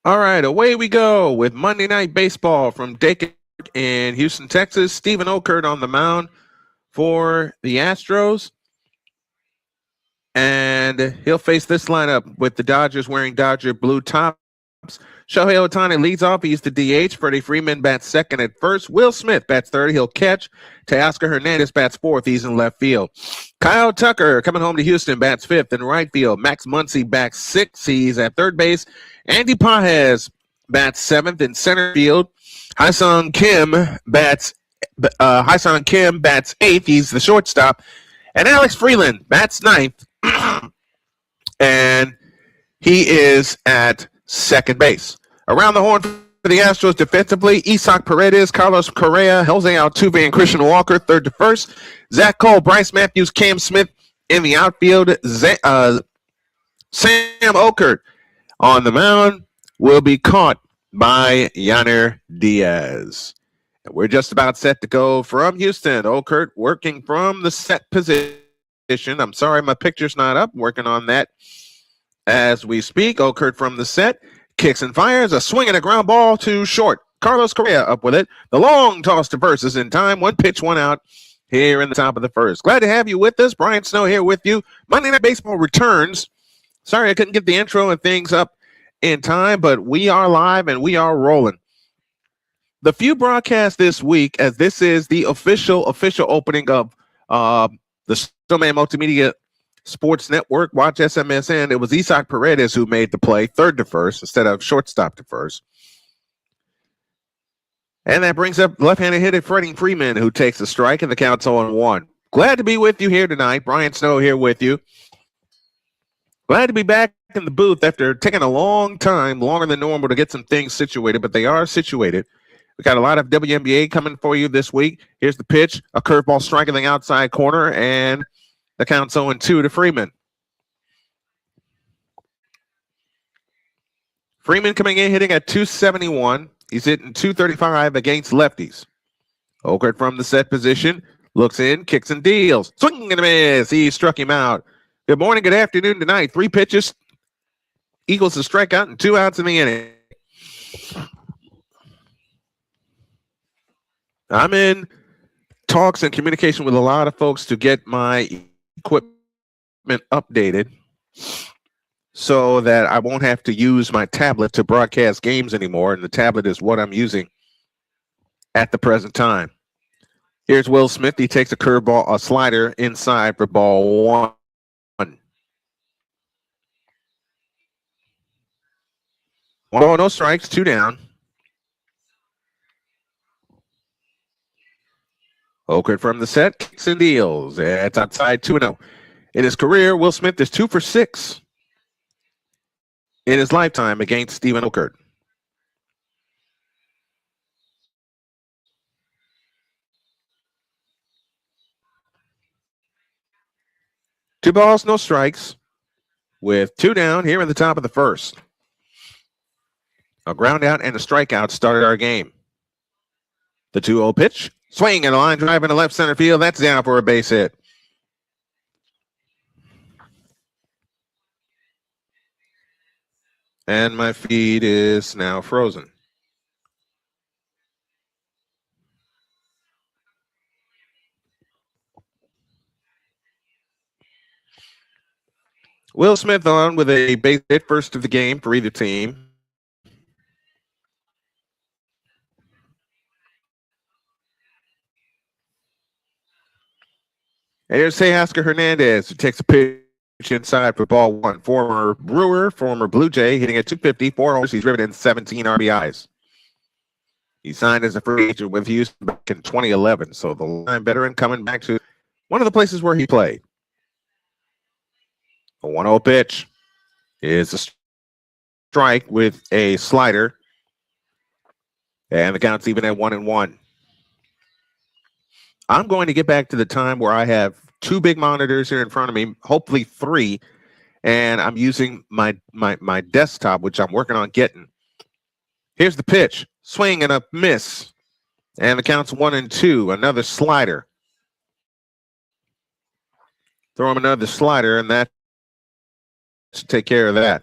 All right, away we go with Monday Night Baseball from Dayton in Houston, Texas. Stephen Okert on the mound for the Astros. And he'll face this lineup with the Dodgers wearing Dodger blue tops. Shohei Ohtani leads off. He's the DH. Freddie Freeman bats second at first. Will Smith bats third. He'll catch. Teoscar Hernandez bats fourth. He's in left field. Kyle Tucker coming home to Houston bats fifth in right field. Max Muncy bats sixth. He's at third base. Andy Pages bats seventh in center field. Hyesung Kim bats eighth. He's the shortstop. And Alex Freeland bats ninth. And he is at second base. Around the horn for the Astros defensively, Isaac Paredes, Carlos Correa, Jose Altuve, and Christian Walker, third to first. Zach Cole, Bryce Matthews, Cam Smith in the outfield. Sam Okert on the mound will be caught by Yanner Diaz. And we're just about set to go from Houston. Okert working from the set position. I'm sorry, my picture's not up. Working on that as we speak. Okert from the set. Kicks and fires. A swing and a ground ball to short. Carlos Correa up with it. The long toss to first is in time. One pitch, one out here in the top of the first. Glad to have you with us. Brian Snow here with you. Monday Night Baseball returns. Sorry I couldn't get the intro and things up in time, but we are live and we are rolling. The few broadcasts this week, as this is the official opening of the Snowman Multimedia Sports Network. Watch SMSN. It was Isaac Paredes who made the play, third to first instead of shortstop to first. And that brings up left-handed hitter Freddie Freeman, who takes the strike, and the count's 0-1. Glad to be with you here tonight. Brian Snow here with you. Glad to be back in the booth after taking a long time, longer than normal, to get some things situated, but they are situated. We got a lot of WNBA coming for you this week. Here's the pitch, a curveball striking the outside corner, and the count's 0-2 to Freeman. Freeman coming in hitting at 271. He's hitting 235 against lefties. Okert from the set position, looks in, kicks and deals. Swing and a miss. He struck him out. Good morning, good afternoon tonight. 3 pitches equals a strikeout and 2 outs in the inning. I'm in talks and communication with a lot of folks to get my equipment updated so that I won't have to use my tablet to broadcast games anymore. And the tablet is what I'm using at the present time. Here's Will Smith. He takes a curveball, a slider inside for ball 1. 1-0, no strikes, 2 down. Okert from the set, kicks and deals. It's outside 2-0. In his career, Will Smith is 2 for 6 in his lifetime against Stephen Okert. Two balls, no strikes, with 2 down here in the top of the first. A ground out and a strikeout started our game. The 2-0 pitch. Swing and a line drive into left center field. That's down for a base hit. And my feed is now frozen. Will Smith on with a base hit, first of the game for either team. And here's Teoscar Hernandez, who takes a pitch inside for ball 1. Former Brewer, former Blue Jay, hitting at 250, 4 homers. He's driven in 17 RBIs. He signed as a free agent with Houston back in 2011. So the line veteran coming back to one of the places where he played. A 1-0 pitch is a strike with a slider. And the count's even at 1-1. I'm going to get back to the time where I have 2 big monitors here in front of me, hopefully 3, and I'm using my desktop, which I'm working on getting. Here's the pitch. Swing and a miss. And the count's 1-2. Another slider. Throw him another slider, and that should take care of that.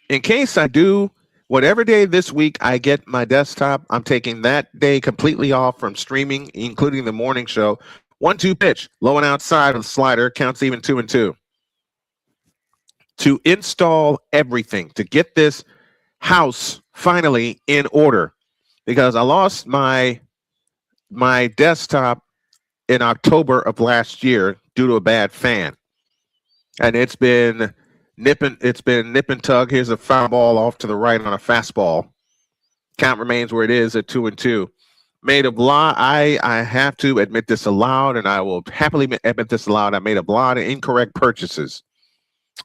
In case I do, whatever day this week I get my desktop, I'm taking that day completely off from streaming, including the morning show. 1-2 pitch, low and outside of the slider, counts even 2-2. To install everything, to get this house finally in order, because I lost my desktop in October of last year due to a bad fan. And it's been nip and tug. Here's a foul ball off to the right on a fastball. Count remains where it is at 2-2. Made a lot. I have to admit this aloud, and I will happily admit this aloud. I made a lot of incorrect purchases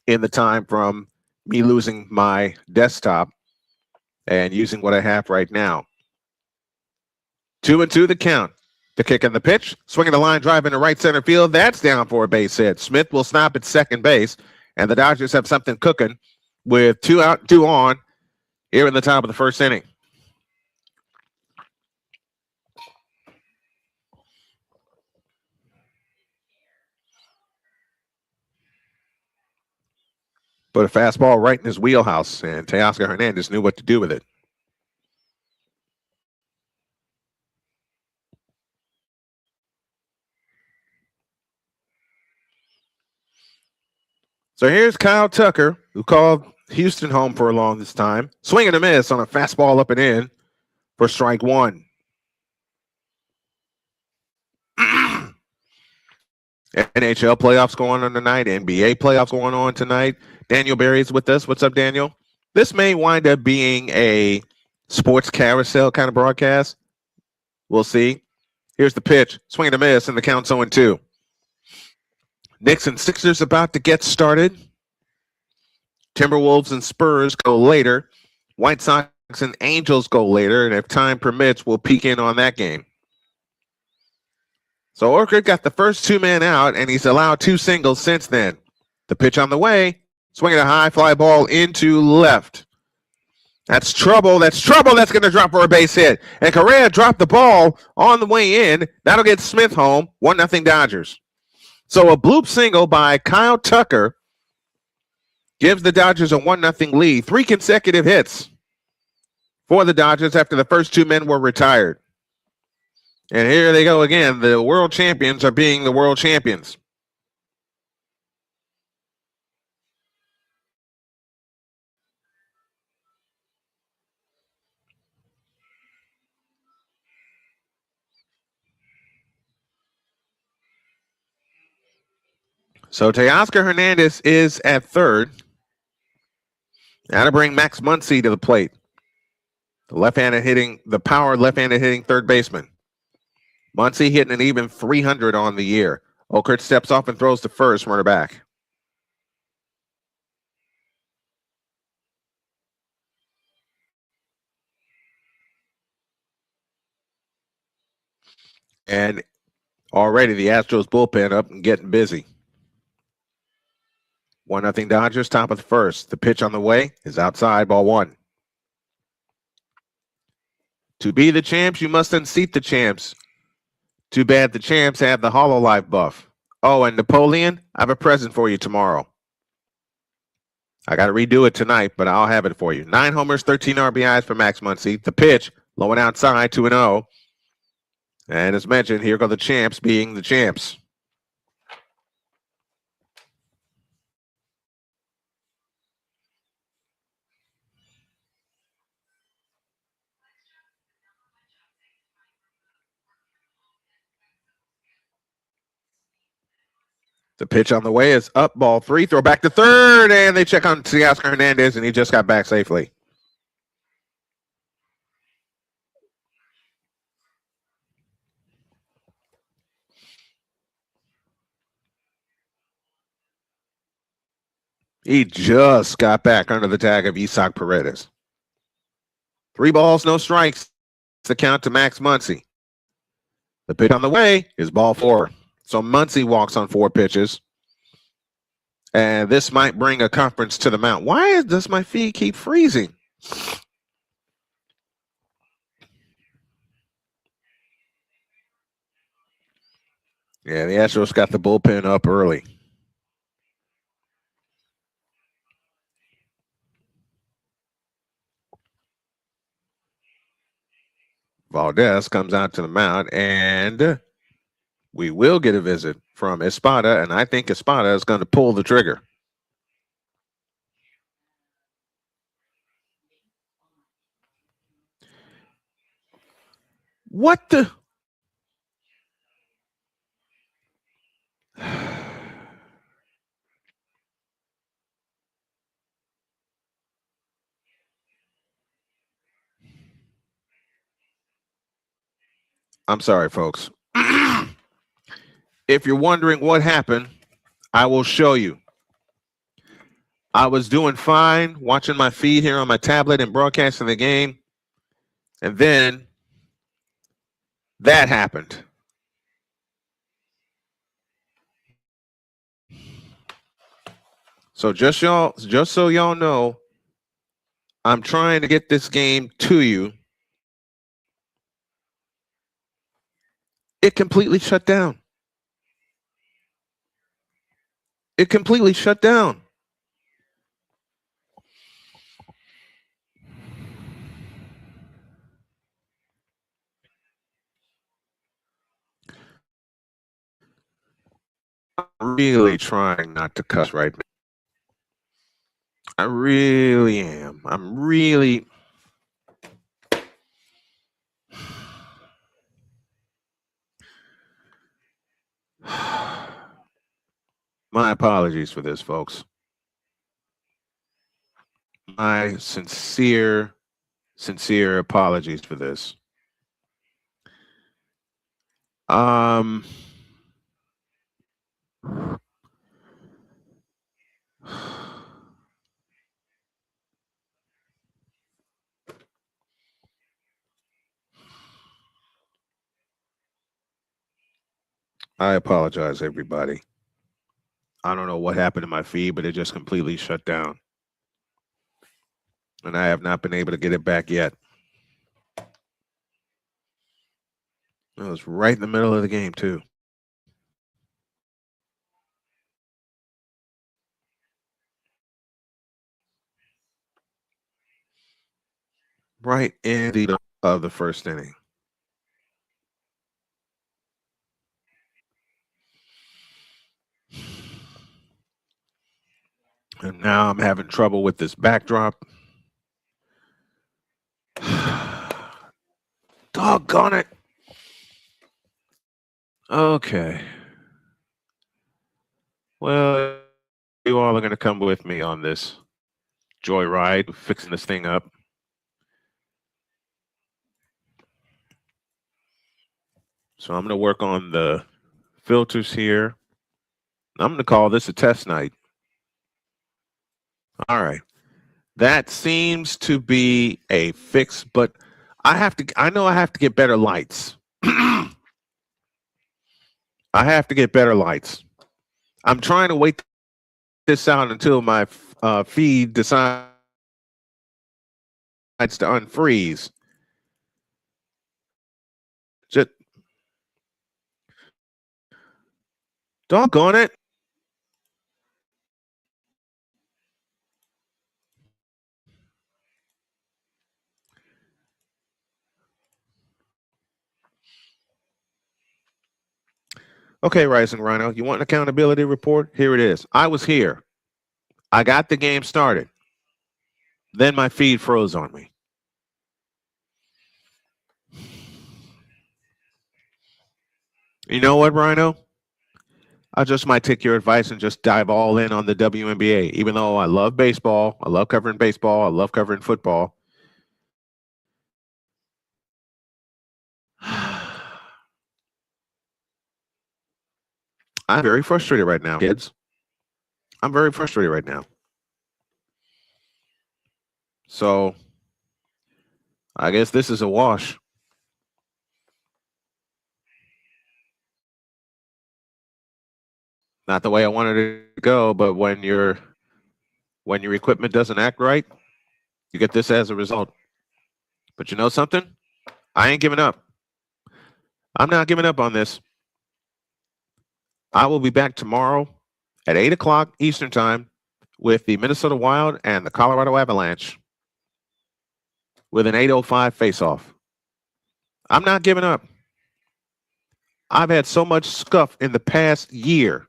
in the time from me losing my desktop and using what I have right now. 2-2 the count. The kick and the pitch. Swinging the line drive into right center field. That's down for a base hit. Smith will stop at second base, and the Dodgers have something cooking with 2 out, 2 on here in the top of the first inning. Put a fastball right in his wheelhouse, and Teoscar Hernandez knew what to do with it. So here's Kyle Tucker, who called Houston home for a long this time. Swing and a miss on a fastball up and in for strike one. NHL playoffs going on tonight. NBA playoffs going on tonight. Daniel Berry's with us. What's up, Daniel? This may wind up being a sports carousel kind of broadcast. We'll see. Here's the pitch. Swing and a miss, and the count's 0-2. Knicks and Sixers about to get started. Timberwolves and Spurs go later. White Sox and Angels go later, and if time permits, we'll peek in on that game. So Orchard got the first 2 men out, and he's allowed 2 singles since then. The pitch on the way, swinging a high fly ball into left. That's trouble. That's trouble. That's going to drop for a base hit. And Correa dropped the ball on the way in. That'll get Smith home. 1-0 Dodgers. So a bloop single by Kyle Tucker gives the Dodgers a 1-0 lead. 3 consecutive hits for the Dodgers after the first 2 men were retired. And here they go again. The world champions are being the world champions. So Teoscar Hernandez is at third. Now to bring Max Muncy to the plate. The power left-handed hitting third baseman. Muncy hitting an even 300 on the year. Okert steps off and throws to first, runner back. And already the Astros bullpen up and getting busy. 1-0 Dodgers, top of the first. The pitch on the way is outside, ball 1. To be the champs, you must unseat the champs. Too bad the champs have the HoloLive buff. Oh, and Napoleon, I have a present for you tomorrow. I got to redo it tonight, but I'll have it for you. 9 homers, 13 RBIs for Max Muncy. The pitch, low and outside, 2-0. And as mentioned, here go the champs being the champs. The pitch on the way is up, ball 3, throw back to third, and they check on Teoscar Hernandez, and he just got back safely. He just got back under the tag of Isaac Paredes. 3 balls, no strikes. The count to Max Muncy. The pitch on the way is ball 4. So Muncy walks on 4 pitches. And this might bring a conference to the mound. Why does my feed keep freezing? Yeah, the Astros got the bullpen up early. Valdez comes out to the mound, and we will get a visit from Espada, and I think Espada is going to pull the trigger. What the? I'm sorry, folks. If you're wondering what happened, I will show you. I was doing fine watching my feed here on my tablet and broadcasting the game. And then that happened. So just so y'all know, I'm trying to get this game to you. It completely shut down. It completely shut down. I'm really trying not to cuss right now. I really am. I'm really. My apologies for this, folks. My sincere apologies for this. I apologize, everybody. I don't know what happened to my feed, but it just completely shut down. And I have not been able to get it back yet. It was right in the middle of the game, too. Right in the middle of the first inning. And now I'm having trouble with this backdrop. Doggone it. Okay. Well, you all are going to come with me on this joyride, fixing this thing up. So I'm going to work on the filters here. I'm going to call this a test night. All right. That seems to be a fix, but I know I have to get better lights. I have to get better lights. I'm trying to wait this out until my feed decides to unfreeze. Just doggone it. Okay, Rising Rhino, you want an accountability report? Here it is. I was here. I got the game started. Then my feed froze on me. You know what, Rhino? I just might take your advice and just dive all in on the WNBA. Even though I love baseball, I love covering football. I'm very frustrated right now, kids. I'm very frustrated right now. So I guess this is a wash. Not the way I wanted it to go, but when your equipment doesn't act right, you get this as a result. But you know something? I ain't giving up. I'm not giving up on this. I will be back tomorrow at 8 o'clock Eastern Time with the Minnesota Wild and the Colorado Avalanche with an 8:05 face-off. I'm not giving up. I've had so much scuff in the past year.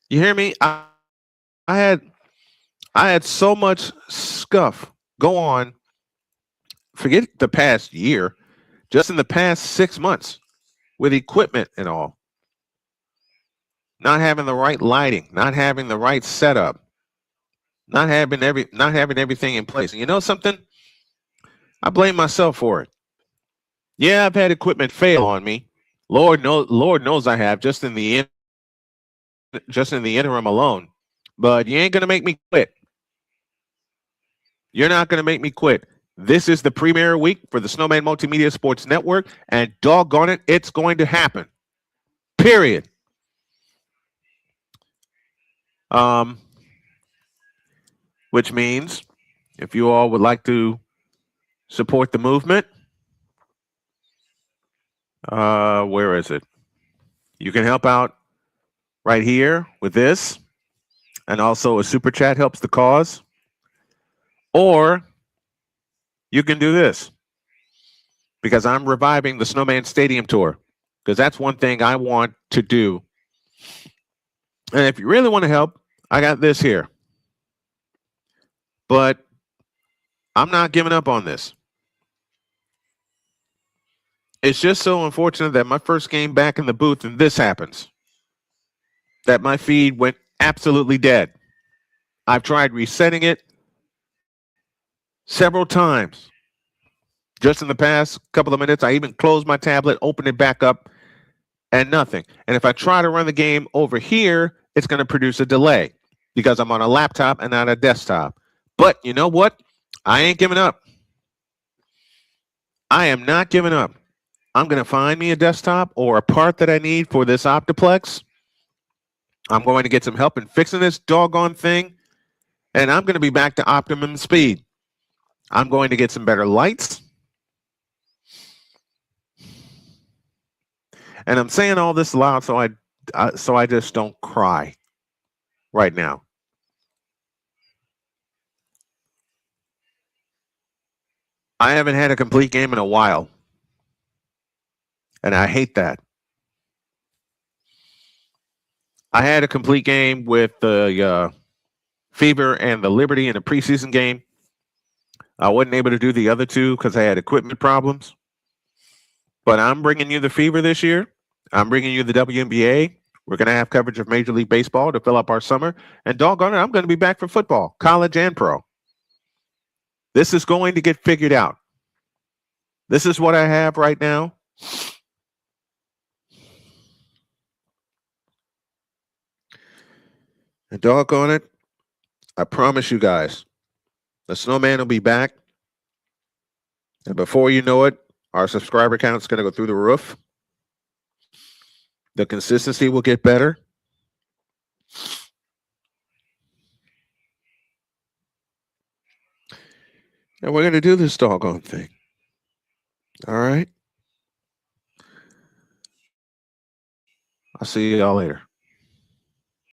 You hear me? I had I had so much scuff go on. Forget the past year, just in the past 6 months with equipment and all. Not having the right lighting, not having the right setup, not having everything in place. And you know something? I blame myself for it. Yeah, I've had equipment fail on me. Lord knows I have just in the interim alone. But you ain't gonna make me quit. You're not gonna make me quit. This is the premiere week for the Snowman Multimedia Sports Network, and doggone it, it's going to happen. Period. Which means if you all would like to support the movement, where is it? You can help out right here with this, and also a super chat helps the cause. Or you can do this because I'm reviving the Snowman Stadium Tour because that's one thing I want to do. And if you really want to help, I got this here. But I'm not giving up on this. It's just so unfortunate that my first game back in the booth and this happens. That my feed went absolutely dead. I've tried resetting it several times. Just in the past couple of minutes, I even closed my tablet, opened it back up, and nothing. And if I try to run the game over here, it's going to produce a delay because I'm on a laptop and not a desktop. But you know what? I ain't giving up. I am not giving up. I'm going to find me a desktop or a part that I need for this Optiplex. I'm going to get some help in fixing this doggone thing, and I'm going to be back to optimum speed. I'm going to get some better lights. And I'm saying all this loud so I just don't cry right now. I haven't had a complete game in a while, and I hate that. I had a complete game with the Fever and the Liberty in a preseason game. I wasn't able to do the other two because I had equipment problems. But I'm bringing you the Fever this year. I'm bringing you the WNBA. We're going to have coverage of Major League Baseball to fill up our summer. And doggone it, I'm going to be back for football, college and pro. This is going to get figured out. This is what I have right now. And doggone it, I promise you guys, the Snowman will be back. And before you know it, our subscriber count is going to go through the roof. The consistency will get better. And we're going to do this doggone thing. All right. I'll see y'all later.